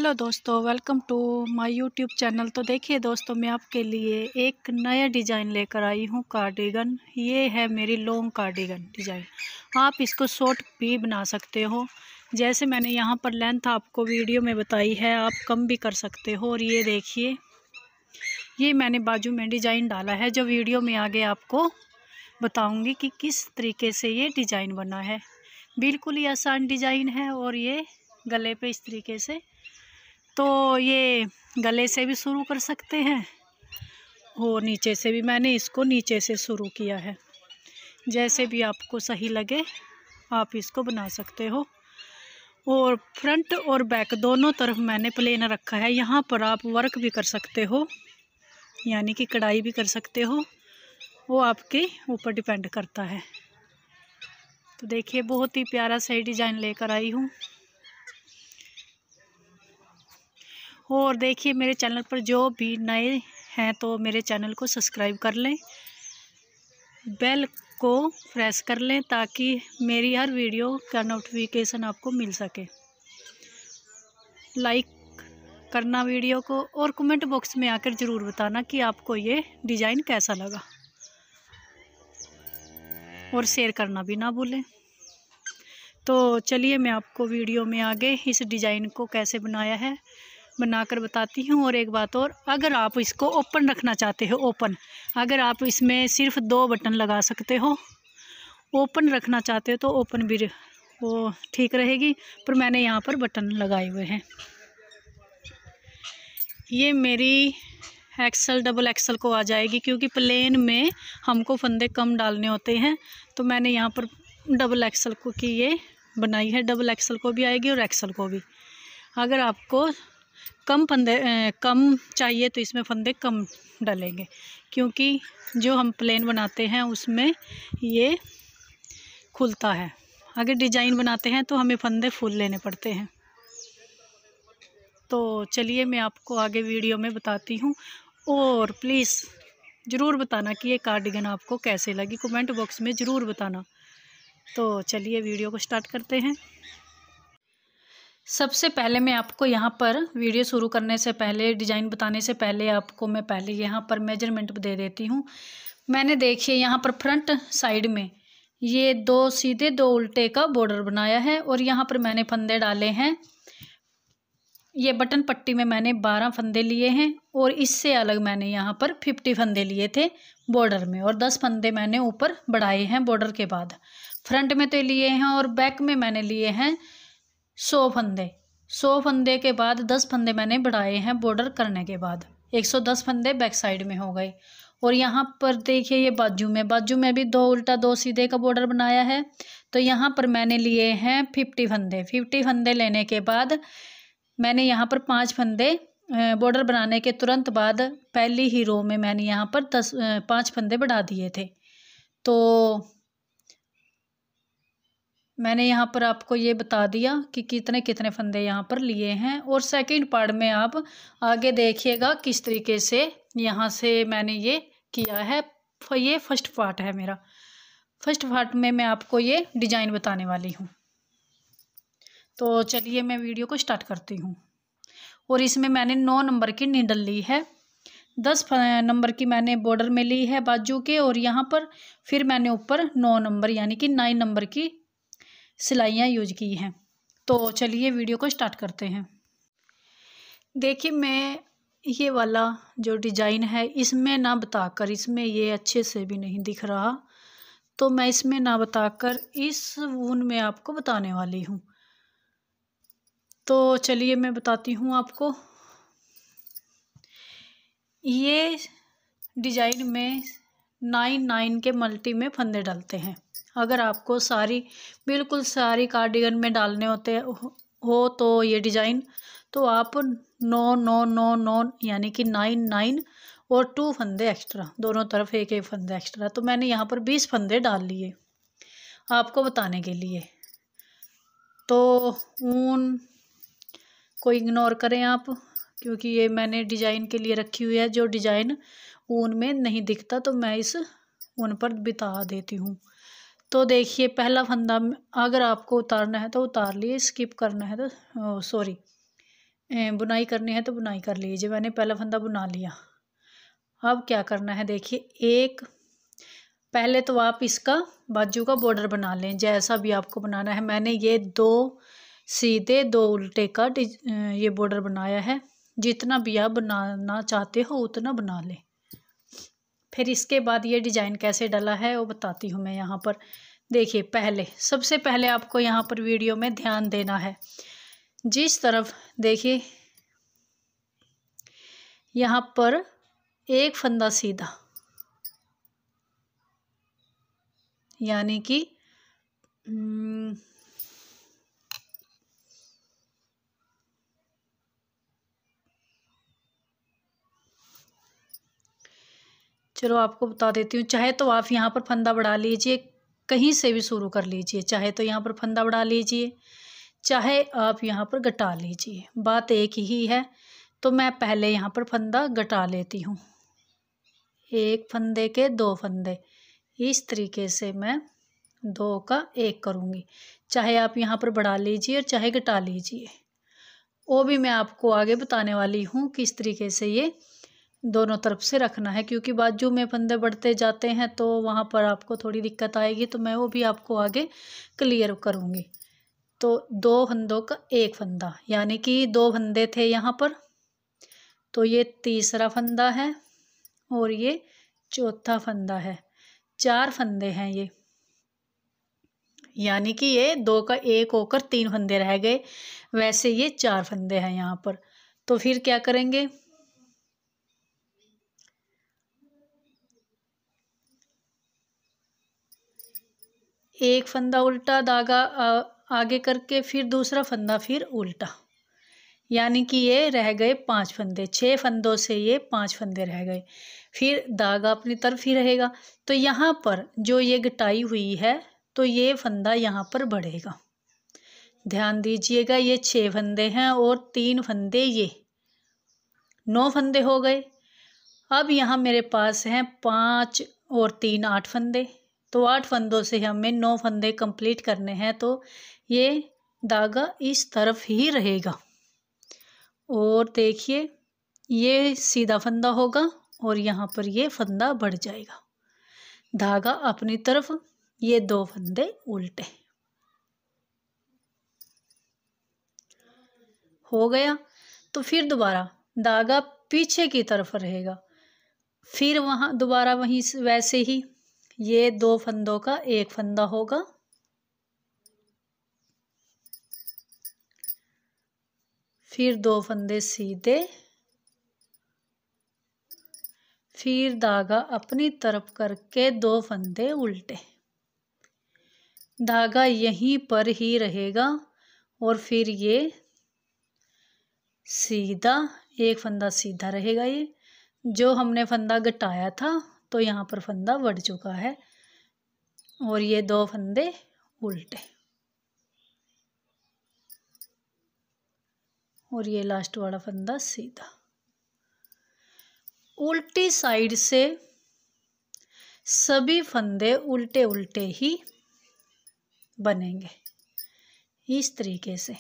Hello दोस्तों, welcome to my YouTube channel. तो देखिए दोस्तों, मैं आपके लिए एक नया डिज़ाइन लेकर आई हूँ कार्डिगन। ये है मेरी लॉन्ग कार्डिगन डिज़ाइन। आप इसको शॉर्ट भी बना सकते हो। जैसे मैंने यहाँ पर लेंथ आपको वीडियो में बताई है, आप कम भी कर सकते हो। और ये देखिए, ये मैंने बाजू में डिज़ाइन डाला है, जो वीडियो में आगे आपको बताऊँगी कि किस तरीके से ये डिज़ाइन बना है। बिल्कुल ही आसान डिज़ाइन है। और ये गले पे इस तरीके से, तो ये गले से भी शुरू कर सकते हैं और नीचे से भी। मैंने इसको नीचे से शुरू किया है। जैसे भी आपको सही लगे आप इसको बना सकते हो। और फ्रंट और बैक दोनों तरफ मैंने प्लेन रखा है। यहाँ पर आप वर्क भी कर सकते हो, यानी कि कढ़ाई भी कर सकते हो, वो आपके ऊपर डिपेंड करता है। तो देखिए, बहुत ही प्यारा सही डिज़ाइन लेकर आई हूँ। और देखिए, मेरे चैनल पर जो भी नए हैं तो मेरे चैनल को सब्सक्राइब कर लें, बेल को प्रेस कर लें, ताकि मेरी हर वीडियो का नोटिफिकेशन आपको मिल सके। लाइक करना वीडियो को, और कमेंट बॉक्स में आकर ज़रूर बताना कि आपको ये डिज़ाइन कैसा लगा, और शेयर करना भी ना भूलें। तो चलिए, मैं आपको वीडियो में आगे इस डिज़ाइन को कैसे बनाया है बनाकर बताती हूँ। और एक बात और, अगर आप इसको ओपन रखना चाहते हो, ओपन, अगर आप इसमें सिर्फ 2 बटन लगा सकते हो, ओपन रखना चाहते हो तो ओपन भी वो ठीक रहेगी, पर मैंने यहाँ पर बटन लगाए हुए हैं। ये मेरी एक्सल डबल एक्सल को आ जाएगी, क्योंकि प्लेन में हमको फंदे कम डालने होते हैं। तो मैंने यहाँ पर डबल एक्सल को की ये बनाई है। डबल एक्सल को भी आएगी और एक्सल को भी। अगर आपको कम फंदे कम चाहिए तो इसमें फंदे कम डालेंगे, क्योंकि जो हम प्लेन बनाते हैं उसमें ये खुलता है। अगर डिज़ाइन बनाते हैं तो हमें फंदे फुल लेने पड़ते हैं। तो चलिए, मैं आपको आगे वीडियो में बताती हूँ। और प्लीज़ ज़रूर बताना कि ये कार्डिगन आपको कैसे लगी, कमेंट बॉक्स में ज़रूर बताना। तो चलिए, वीडियो को स्टार्ट करते हैं। सबसे पहले मैं आपको यहाँ पर वीडियो शुरू करने से पहले, डिज़ाइन बताने से पहले, आपको मैं पहले यहाँ पर मेजरमेंट दे देती हूँ। मैंने देखिए यहाँ पर फ्रंट साइड में ये 2 सीधे 2 उल्टे का बॉर्डर बनाया है। और यहाँ पर मैंने फंदे डाले हैं। ये बटन पट्टी में मैंने 12 फंदे लिए हैं, और इससे अलग मैंने यहाँ पर 50 फंदे लिए थे बॉर्डर में, और 10 फंदे मैंने ऊपर बढ़ाए हैं बॉर्डर के बाद। फ्रंट में तो लिए हैं, और बैक में मैंने लिए हैं 100 फंदे। 100 फंदे के बाद 10 फंदे मैंने बढ़ाए हैं बॉर्डर करने के बाद। 110 फंदे बैक साइड में हो गए। और यहाँ पर देखिए, ये बाजू में भी 2 उल्टा 2 सीधे का बॉर्डर बनाया है। तो यहाँ पर मैंने लिए हैं 50 फंदे। 50 फंदे लेने के बाद मैंने यहाँ पर 5 फंदे बॉर्डर बनाने के तुरंत बाद पहली ही रो में मैंने यहाँ पर 5 फंदे बढ़ा दिए थे। तो मैंने यहाँ पर आपको ये बता दिया कि कितने कितने फंदे यहाँ पर लिए हैं। और सेकंड पार्ट में आप आगे देखिएगा किस तरीके से यहाँ से मैंने ये किया है। ये फर्स्ट पार्ट है मेरा। फर्स्ट पार्ट में मैं आपको ये डिज़ाइन बताने वाली हूँ। तो चलिए, मैं वीडियो को स्टार्ट करती हूँ। और इसमें मैंने 9 नंबर की नीडल ली है, 10 नंबर की मैंने बॉर्डर में ली है बाजू के, और यहाँ पर फिर मैंने ऊपर 9 नंबर यानी कि 9 नंबर की सिलाइयाँ यूज की हैं। तो चलिए, वीडियो को स्टार्ट करते हैं। देखिए, मैं ये वाला जो डिज़ाइन है, इसमें ना बताकर, इसमें ये अच्छे से भी नहीं दिख रहा, तो मैं इसमें ना बताकर इस वून में आपको बताने वाली हूँ। तो चलिए, मैं बताती हूँ आपको। ये डिज़ाइन में 9 के मल्टी में फंदे डालते हैं। अगर आपको बिल्कुल सारी कार्डिगन में डालने होते हो तो ये डिज़ाइन, तो आप 9 यानी कि 9 और 2 फंदे एक्स्ट्रा, दोनों तरफ एक एक फंदे एक्स्ट्रा। तो मैंने यहाँ पर 20 फंदे डाल लिए आपको बताने के लिए। तो ऊन को इग्नोर करें आप, क्योंकि ये मैंने डिज़ाइन के लिए रखी हुई है। जो डिज़ाइन ऊन में नहीं दिखता तो मैं इस ऊन पर बिता देती हूँ। तो देखिए, पहला फंदा अगर आपको उतारना है तो उतार लिए, स्किप करना है तो बुनाई करनी है तो बुनाई कर लीजिए। मैंने पहला फंदा बुना लिया। अब क्या करना है देखिए, एक पहले तो आप इसका बाजू का बॉर्डर बना लें जैसा भी आपको बनाना है। मैंने ये 2 सीधे 2 उल्टे का ये बॉर्डर बनाया है। जितना भी आप बनाना चाहते हो उतना बना लें। फिर इसके बाद ये डिज़ाइन कैसे डाला है वो बताती हूँ मैं यहाँ पर। देखिए, सबसे पहले आपको यहाँ पर वीडियो में ध्यान देना है। जिस तरफ देखिए, यहाँ पर एक फंदा सीधा, यानी कि चलो आपको बता देती हूँ। चाहे तो आप यहाँ पर फंदा बढ़ा लीजिए, कहीं से भी शुरू कर लीजिए। चाहे तो यहाँ पर फंदा बढ़ा लीजिए, चाहे आप यहाँ पर घटा लीजिए, बात एक ही है। तो मैं पहले यहाँ पर फंदा घटा लेती हूँ। एक फंदे के 2 फंदे, इस तरीके से मैं 2 का 1 करूँगी। चाहे आप यहाँ पर बढ़ा लीजिए और चाहे घटा लीजिए, वो भी मैं आपको आगे बताने वाली हूँ किस तरीके से ये दोनों तरफ से रखना है। क्योंकि बाजू में फंदे बढ़ते जाते हैं तो वहाँ पर आपको थोड़ी दिक्कत आएगी, तो मैं वो भी आपको आगे क्लियर करूँगी। तो 2 फंदों का 1 फंदा, यानी कि 2 फंदे थे यहाँ पर, तो ये तीसरा फंदा है और ये चौथा फंदा है। 4 फंदे हैं ये, यानी कि ये 2 का 1 होकर 3 फंदे रह गए। वैसे ये 4 फंदे हैं यहाँ पर। तो फिर क्या करेंगे, एक फंदा उल्टा धागा आगे करके फिर दूसरा फंदा फिर उल्टा, यानी कि ये रह गए 5 फंदे। 6 फंदों से ये 5 फंदे रह गए। फिर धागा अपनी तरफ ही रहेगा। तो यहाँ पर जो ये घटाई हुई है तो ये फंदा यहाँ पर बढ़ेगा। ध्यान दीजिएगा, ये 6 फंदे हैं और 3 फंदे, ये 9 फंदे हो गए। अब यहाँ मेरे पास हैं 5 और 3 8 फंदे। तो 8 फंदों से हमें 9 फंदे कंप्लीट करने हैं। तो ये धागा इस तरफ ही रहेगा और देखिए ये सीधा फंदा होगा और यहाँ पर ये फंदा बढ़ जाएगा। धागा अपनी तरफ, ये 2 फंदे उल्टे हो गया। तो फिर दोबारा धागा पीछे की तरफ रहेगा। फिर वहाँ दोबारा वहीं वैसे ही ये 2 फंदों का 1 फंदा होगा। फिर 2 फंदे सीधे, फिर धागा अपनी तरफ करके 2 फंदे उल्टे। धागा यहीं पर ही रहेगा और फिर ये सीधा, 1 फंदा सीधा रहेगा। ये जो हमने फंदा घटाया था तो यहाँ पर फंदा बढ़ चुका है और ये 2 फंदे उल्टे और ये लास्ट वाला फंदा सीधा। उल्टी साइड से सभी फंदे उल्टे उल्टे ही बनेंगे। इस तरीके से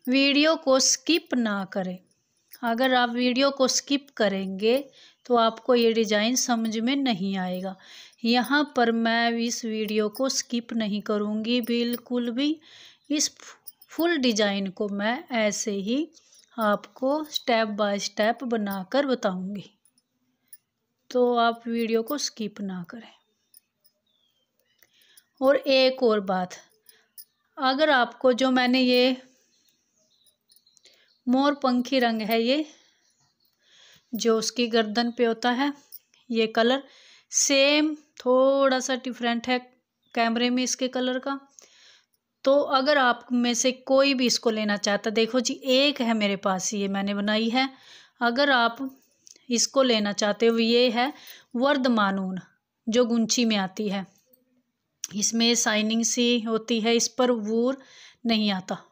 वीडियो को स्किप ना करें। अगर आप वीडियो को स्किप करेंगे तो आपको ये डिज़ाइन समझ में नहीं आएगा। यहाँ पर मैं इस वीडियो को स्किप नहीं करूँगी बिल्कुल भी। इस फुल डिज़ाइन को मैं ऐसे ही आपको स्टेप बाय स्टेप बनाकर बताऊँगी, तो आप वीडियो को स्किप ना करें। और एक और बात, अगर आपको जो मैंने ये मोर पंखी रंग है, ये जो उसकी गर्दन पे होता है, ये कलर सेम थोड़ा सा डिफरेंट है कैमरे में इसके कलर का। तो अगर आप में से कोई भी इसको लेना चाहता, देखो जी एक है मेरे पास, ये मैंने बनाई है। अगर आप इसको लेना चाहते हो, ये है वर्धमान ऊन जो गुंची में आती है। इसमें शाइनिंग सी होती है, इस पर वूर नहीं आता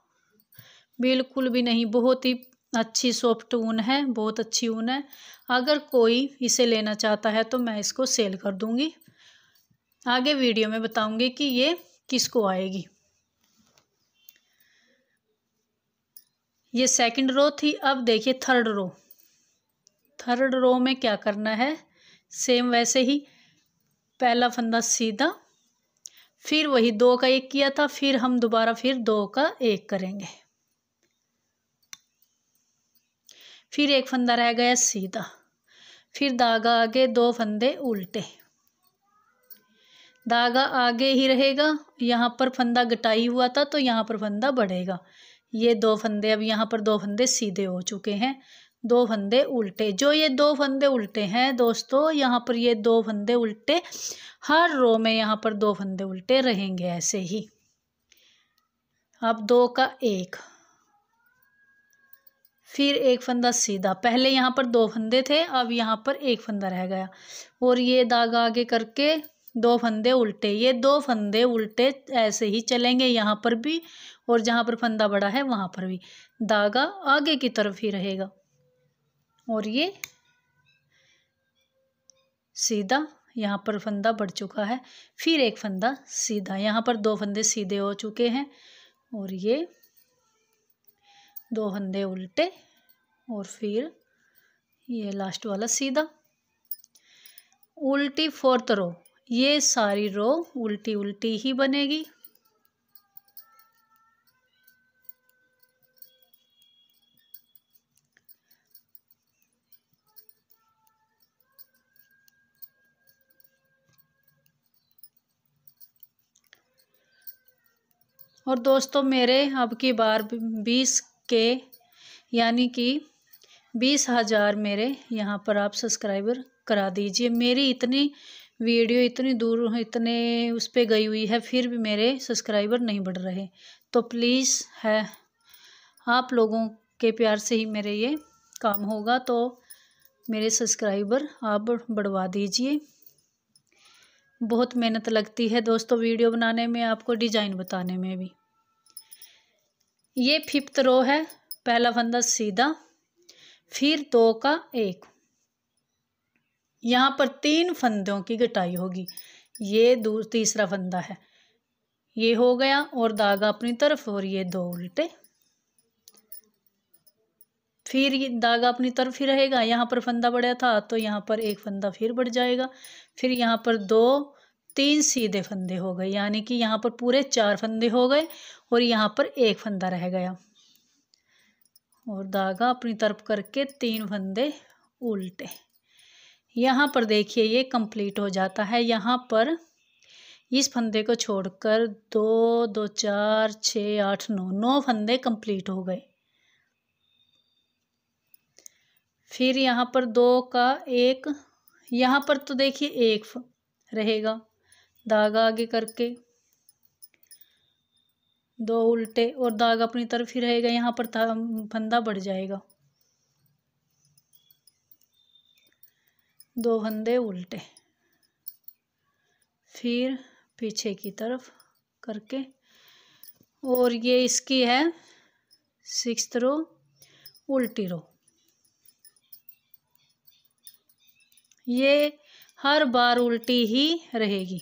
बिल्कुल भी नहीं। बहुत ही अच्छी सॉफ्ट ऊन है, बहुत अच्छी ऊन है। अगर कोई इसे लेना चाहता है तो मैं इसको सेल कर दूंगी। आगे वीडियो में बताऊंगी कि ये किसको आएगी। ये सेकंड रो थी। अब देखिए थर्ड रो। थर्ड रो में क्या करना है, सेम वैसे ही पहला फंदा सीधा, फिर वही 2 का 1 किया था, फिर हम दोबारा फिर 2 का 1 करेंगे, फिर एक फंदा रह गया सीधा, फिर धागा आगे 2 फंदे उल्टे, धागा आगे ही रहेगा। यहाँ पर फंदा घटाई हुआ था तो यहाँ पर फंदा बढ़ेगा। ये 2 फंदे, अब यहाँ पर 2 फंदे सीधे हो चुके हैं, 2 फंदे उल्टे। जो ये 2 फंदे उल्टे हैं दोस्तों, यहाँ पर ये 2 फंदे उल्टे हर रो में यहाँ पर 2 फंदे उल्टे रहेंगे ऐसे ही। अब 2 का 1, फिर एक फंदा सीधा। पहले यहाँ पर 2 फंदे थे, अब यहाँ पर 1 फंदा रह गया, और ये धागा आगे करके 2 फंदे उल्टे। ये 2 फंदे उल्टे ऐसे ही चलेंगे यहाँ पर भी, और जहाँ पर फंदा बड़ा है वहाँ पर भी धागा आगे की तरफ ही रहेगा। और ये सीधा, यहाँ पर फंदा बढ़ चुका है, फिर एक फंदा सीधा। यहाँ पर 2 फंदे सीधे हो चुके हैं, और ये 2 फंदे उल्टे, और फिर ये लास्ट वाला सीधा। उल्टी फोर्थ रो, ये सारी रो उल्टी उल्टी ही बनेगी। और दोस्तों मेरे अब की बार 20 के यानी कि 20,000 मेरे यहाँ पर आप सब्सक्राइबर करा दीजिए। मेरी इतनी वीडियो इतनी दूर इतने उस पर गई हुई है, फिर भी मेरे सब्सक्राइबर नहीं बढ़ रहे। तो प्लीज़ है, आप लोगों के प्यार से ही मेरे ये काम होगा, तो मेरे सब्सक्राइबर आप बढ़वा दीजिए। बहुत मेहनत लगती है दोस्तों वीडियो बनाने में, आपको डिजाइन बताने में भी। ये 5th रो है, पहला फंदा सीधा, फिर 2 का 1, यहाँ पर 3 फंदों की घटाई होगी। ये तीसरा फंदा है, ये हो गया, और धागा अपनी तरफ, और ये 2 उल्टे, फिर ये धागा अपनी तरफ ही रहेगा। यहाँ पर फंदा बढ़ा था तो यहाँ पर एक फंदा फिर बढ़ जाएगा, फिर यहाँ पर 3 सीधे फंदे हो गए, यानी कि यहाँ पर पूरे 4 फंदे हो गए, और यहाँ पर 1 फंदा रह गया, और धागा अपनी तरफ करके 3 फंदे उल्टे। यहाँ पर देखिए ये कंप्लीट हो जाता है। यहाँ पर इस फंदे को छोड़कर 2 2 4 6 8 9 फंदे कंप्लीट हो गए। फिर यहाँ पर 2 का 1, यहाँ पर तो देखिए 1 रहेगा, धागा आगे करके 2 उल्टे, और धागा अपनी तरफ ही रहेगा। यहाँ पर फंदा बढ़ जाएगा, 2 फंदे उल्टे, फिर पीछे की तरफ करके, और ये इसकी है 6th रो, उल्टी रो। ये हर बार उल्टी ही रहेगी।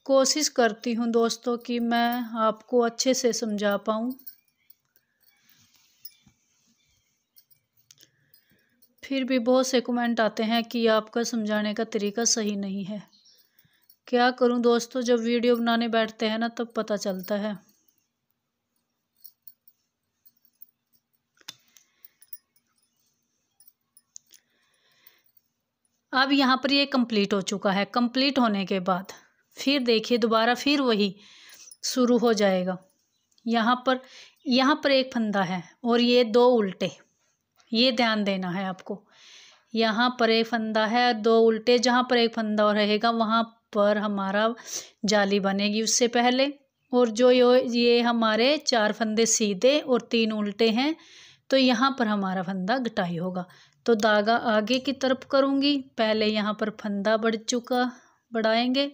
कोशिश करती हूँ दोस्तों कि मैं आपको अच्छे से समझा पाऊँ, फिर भी बहुत से कमेंट आते हैं कि आपका समझाने का तरीका सही नहीं है। क्या करूँ दोस्तों, जब वीडियो बनाने बैठते हैं ना तब पता चलता है। अब यहाँ पर ये कंप्लीट हो चुका है। कंप्लीट होने के बाद फिर देखिए दोबारा फिर वही शुरू हो जाएगा। यहाँ पर एक फंदा है और ये 2 उल्टे, ये ध्यान देना है आपको। यहाँ पर एक फंदा है, 2 उल्टे, जहाँ पर एक फंदा और रहेगा वहाँ पर हमारा जाली बनेगी उससे पहले। और जो ये हमारे 4 फंदे सीधे और 3 उल्टे हैं, तो यहाँ पर हमारा फंदा घटाई होगा। तो धागा आगे की तरफ करूँगी, पहले यहाँ पर फंदा बढ़ाएंगे,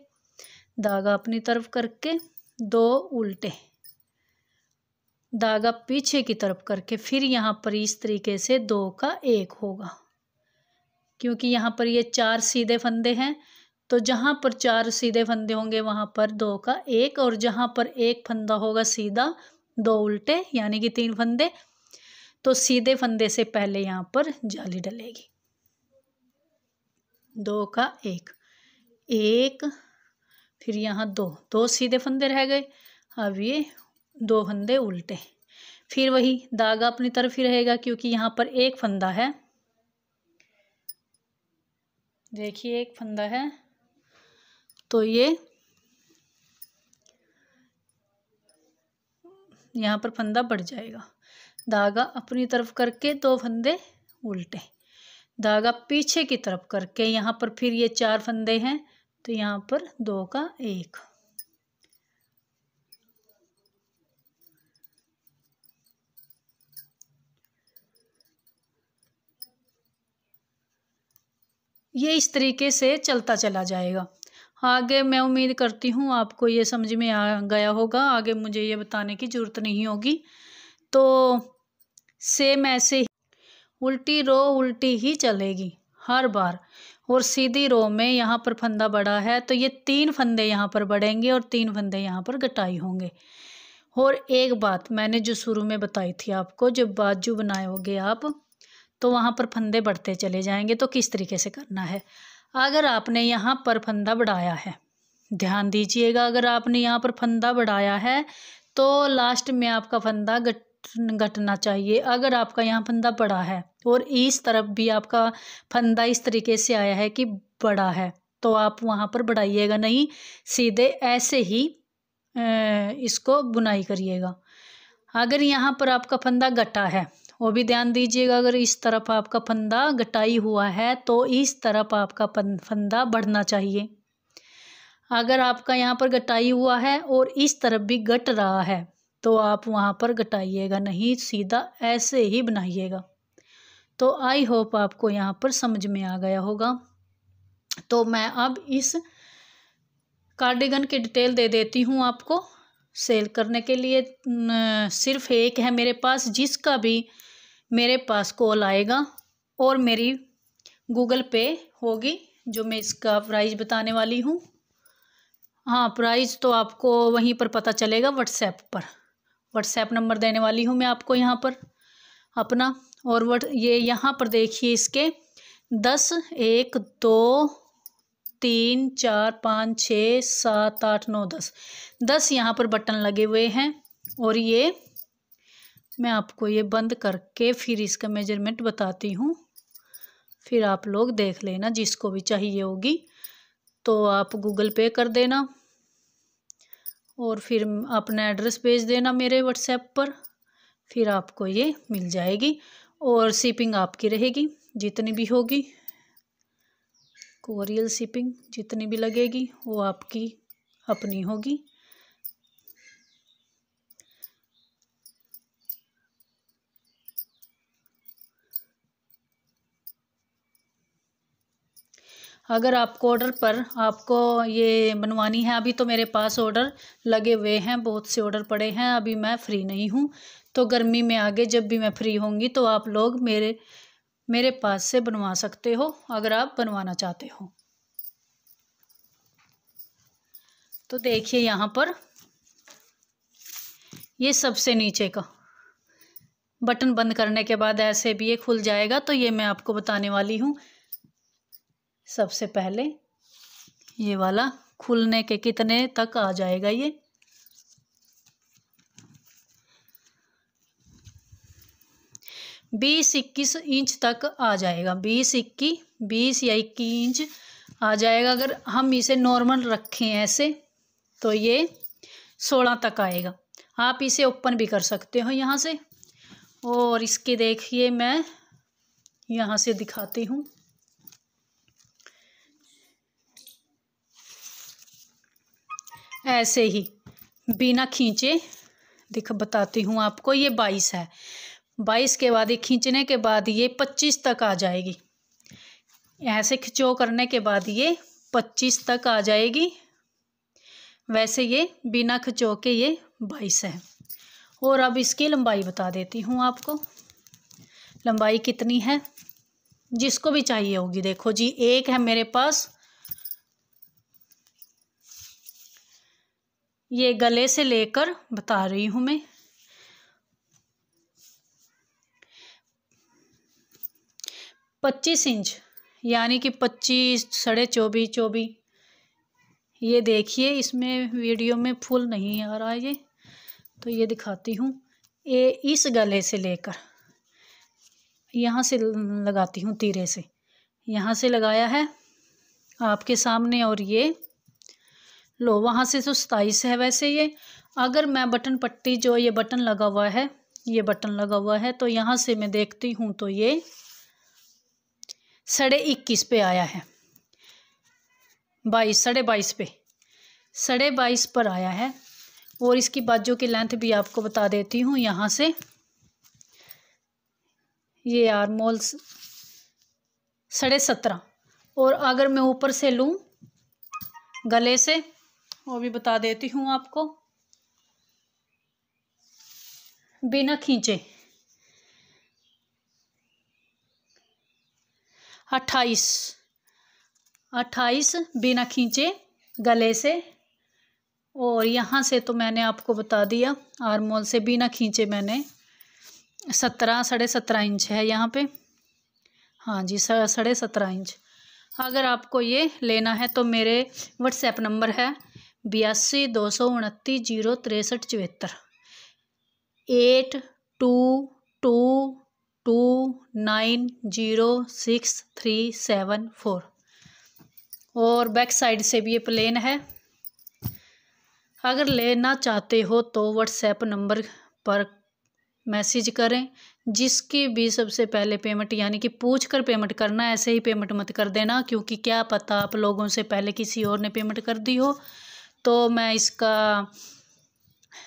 धागा अपनी तरफ करके 2 उल्टे, धागा पीछे की तरफ करके, फिर यहाँ पर इस तरीके से 2 का 1 होगा। क्योंकि यहाँ पर ये 4 सीधे फंदे हैं तो जहाँ पर 4 सीधे फंदे होंगे वहाँ पर 2 का 1, और जहाँ पर एक फंदा होगा सीधा 2 उल्टे यानी कि 3 फंदे, तो सीधे फंदे से पहले यहाँ पर जाली डलेगी। 2 का 1, 1, फिर यहाँ 2 सीधे फंदे रह गए। अब ये 2 फंदे उल्टे, फिर वही धागा अपनी तरफ ही रहेगा क्योंकि यहाँ पर एक फंदा है। देखिए एक फंदा है, तो ये यहाँ पर फंदा बढ़ जाएगा। धागा अपनी तरफ करके 2 फंदे उल्टे, धागा पीछे की तरफ करके यहाँ पर फिर ये 4 फंदे हैं, तो यहाँ पर 2 का 1, ये इस तरीके से चलता चला जाएगा। आगे मैं उम्मीद करती हूँ आपको ये समझ में आ गया होगा, आगे मुझे ये बताने की ज़रूरत नहीं होगी। तो सेम ऐसे ही उल्टी रो उल्टी ही चलेगी हर बार, और सीधी रो में यहाँ पर फंदा बड़ा है तो ये 3 फंदे यहाँ पर बढ़ेंगे और 3 फंदे यहाँ पर घटाई होंगे। और एक बात मैंने जो शुरू में बताई थी आपको, जब बाजू बनाओगे आप तो वहाँ पर फंदे बढ़ते चले जाएंगे। तो किस तरीके से करना है, अगर आपने यहाँ पर फंदा बढ़ाया है, ध्यान दीजिएगा, अगर आपने यहाँ पर फंदा बढ़ाया है तो लास्ट में आपका फंदा घटना चाहिए। अगर आपका यहाँ फंदा बड़ा है और इस तरफ भी आपका फंदा इस तरीके से आया है कि बड़ा है, तो आप वहाँ पर बढ़ाइएगा नहीं, सीधे ऐसे ही इसको बुनाई करिएगा। अगर यहाँ पर आपका फंदा घटा है, वो भी ध्यान दीजिएगा, अगर इस तरफ आपका फंदा घटाई हुआ है तो इस तरफ आपका फंदा बढ़ना चाहिए। अगर आपका यहाँ पर घटाई हुआ है और इस तरफ भी घट रहा है तो आप वहाँ पर घटाइएगा नहीं, सीधा ऐसे ही बनाइएगा। तो आई होप आपको यहाँ पर समझ में आ गया होगा। तो मैं अब इस कार्डिगन की डिटेल दे देती हूँ आपको। सेल करने के लिए सिर्फ एक है मेरे पास, जिसका भी मेरे पास कॉल आएगा और मेरी गूगल पे होगी जो मैं इसका प्राइस बताने वाली हूँ। हाँ, प्राइस तो आपको वहीं पर पता चलेगा व्हाट्सएप पर। व्हाट्सएप नंबर देने वाली हूँ मैं आपको यहाँ पर अपना, और ये यहाँ पर देखिए इसके 10, 1, 2, 3, 4, 5, 6, 7, 8, 9, 10 यहाँ पर बटन लगे हुए हैं। और ये मैं आपको ये बंद करके फिर इसका मेजरमेंट बताती हूँ, फिर आप लोग देख लेना। जिसको भी चाहिए होगी तो आप गूगल पे कर देना और फिर अपना एड्रेस भेज देना मेरे व्हाट्सएप पर, फिर आपको ये मिल जाएगी। और शिपिंग आपकी रहेगी, जितनी भी होगी, कोरियर शिपिंग जितनी भी लगेगी वो आपकी अपनी होगी। अगर आपको ऑर्डर पर आपको ये बनवानी है, अभी तो मेरे पास ऑर्डर लगे हुए हैं, बहुत से ऑर्डर पड़े हैं, अभी मैं फ्री नहीं हूँ। तो गर्मी में आगे जब भी मैं फ्री होंगी तो आप लोग मेरे पास से बनवा सकते हो अगर आप बनवाना चाहते हो। तो देखिए यहाँ पर ये सबसे नीचे का बटन बंद करने के बाद ऐसे भी ये खुल जाएगा। तो ये मैं आपको बताने वाली हूँ। सबसे पहले ये वाला खुलने के कितने तक आ जाएगा, ये 20-21 इंच तक आ जाएगा। 20 या 21 इंच आ जाएगा। अगर हम इसे नॉर्मल रखें ऐसे तो ये 16 तक आएगा। आप इसे ओपन भी कर सकते हो यहाँ से। और इसके देखिए मैं यहाँ से दिखाती हूँ। ऐसे ही बिना खींचे बताती हूँ आपको। ये 22 है, 22 के बाद ये खींचने के बाद ये 25 तक आ जाएगी। ऐसे खिंचो करने के बाद ये 25 तक आ जाएगी। वैसे ये बिना खिंचो के ये 22 है। और अब इसकी लंबाई बता देती हूँ आपको, लंबाई कितनी है जिसको भी चाहिए होगी। देखो जी, एक है मेरे पास ये गले से लेकर बता रही हूँ मैं। 25 इंच यानी कि 25, 24.5, 24। ये देखिए, इसमें वीडियो में फुल नहीं आ रहा है ये, तो ये दिखाती हूँ। ये इस गले से लेकर यहाँ से लगाती हूँ, तीरे से यहाँ से लगाया है आपके सामने, और ये लो वहाँ से तो 27 है वैसे ये। अगर मैं बटन पट्टी, जो ये बटन लगा हुआ है, ये बटन लगा हुआ है, तो यहाँ से मैं देखती हूँ तो ये 21.5 पे आया है, 22, 22.5 पे, 22.5 पर आया है। और इसकी बाजू की लेंथ भी आपको बता देती हूँ। यहाँ से ये आर्म होल 17.5, और अगर मैं ऊपर से लूँ गले से, वो भी बता देती हूँ आपको, बिना खींचे 28 बिना खींचे गले से। और यहाँ से तो मैंने आपको बता दिया, आर्म होल से बिना खींचे मैंने 17.5 इंच है यहाँ पे। हाँ जी, 17.5 इंच। अगर आपको ये लेना है तो मेरे व्हाट्सएप नंबर है 82 229 063 74, 8222906374। और बैक साइड से भी ये प्लेन है। अगर लेना चाहते हो तो व्हाट्सएप नंबर पर मैसेज करें। जिसकी भी सबसे पहले पेमेंट, यानी कि पूछ कर पेमेंट करना, ऐसे ही पेमेंट मत कर देना, क्योंकि क्या पता आप लोगों से पहले किसी और ने पेमेंट कर दी हो। तो मैं इसका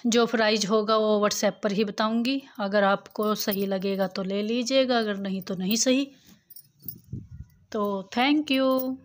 जो प्राइस होगा वो व्हाट्सएप पर ही बताऊंगी। अगर आपको सही लगेगा तो ले लीजिएगा, अगर नहीं तो नहीं सही। तो थैंक यू।